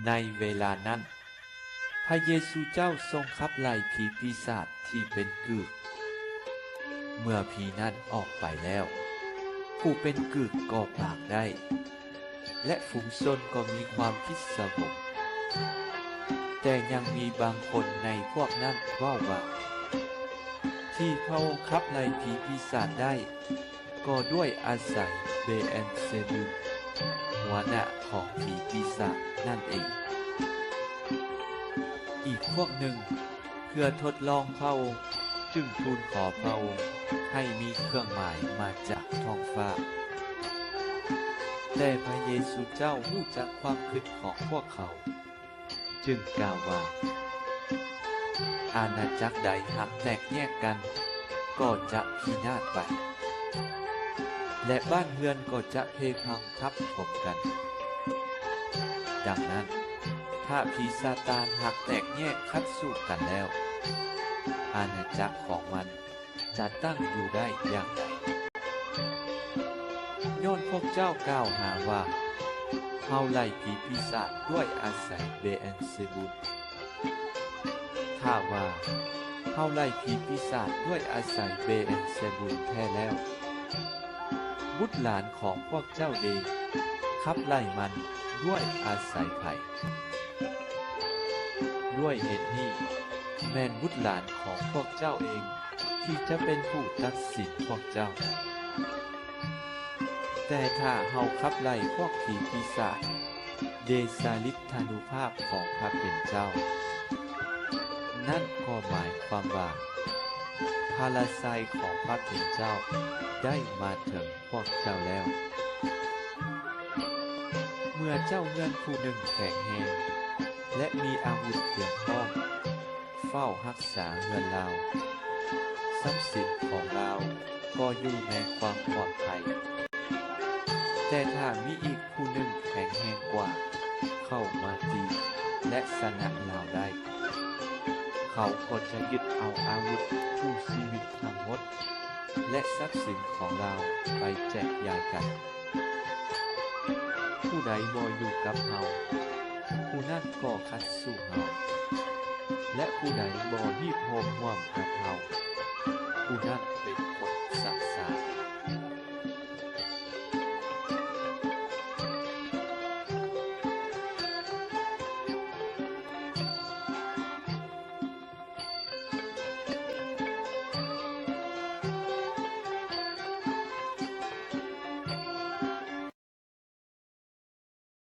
ในเวลานั้นพระเยซูเจ้าทรงขับไล่ผีปีศาจที่เป็นกึกเมื่อผีนั้นออกไปแล้วผู้เป็นกึกก็ปากได้และฝูงชนก็มีความคิดสงบแต่ยังมีบางคนในพวกนั้นว่าที่พระองค์ขับไล่ผีปีศาจได้ก็ด้วยอาศัยเบแอนเซบูลหัวหน้าของผีปีศาจนั่นเองอีกพวกหนึ่งเพื่อทดลองพระองค์จึงทูลขอพระองค์ให้มีเครื่องหมายมาจากท้องฟ้าแต่พระเยซูเจ้ารู้จักความคิดของพวกเขาจึงกล่าวว่าอาณาจักรใดหักแตกแยกกันก็จะพินาศไปและบ้านเรือนก็จะเพพังทับถมกันดังนั้นถ้าผีซาตานหักแตกแยกคัดสู้กันแล้วอาณาจักรของมันจะตั้งอยู่ได้อย่างไรย้อนพวกเจ้ากล่าวหาว่าเฮาไล่ผีปีศาจด้วยอาศัยเบแอนเซบูลถ้าว่าเฮาไล่ผีปีศาจด้วยอาศัยเบแอนเซบูลแท้แล้วบุตรหลานของพวกเจ้าเองขับไล่มันด้วยอาศัยไผ่ด้วยเหตุนี้แม่นบุตรหลานของพวกเจ้าเองที่จะเป็นผู้ตัดสินพวกเจ้าแต่ถ้าเฮาขับไล่พวกผีปีศาจเดชาฤทธานุภาพของพระเป็นเจ้านั่นก็หมายความว่าพาราไซของพระเป็นเจ้าได้มาถึงพวกเจ้าแล้วเมื่อเจ้าเงินผู้หนึ่งแข็งแรงและมีอาวุธเตรียมพร้อมเฝ้ารักษาเงินเราทรัพย์สินของเราก็อยู่ในความปลอดภัยแต่ถ้ามีอีกผู้หนึ่งแข็งแรงกว่าเข้ามาตีและชนะเราได้เขาก็จะยึดเอาอาวุธผู้ชีวิตทั้งหมดและทรัพย์สินของเราไปแจกจ่ายกันผู้ใดบ่อยู่กับเฮาผู้นั้นก็คัดสู้เฮาและผู้ใดบ่ฮีบโหมร่วมกับเฮาผู้นั้นเป็นคนสะสาง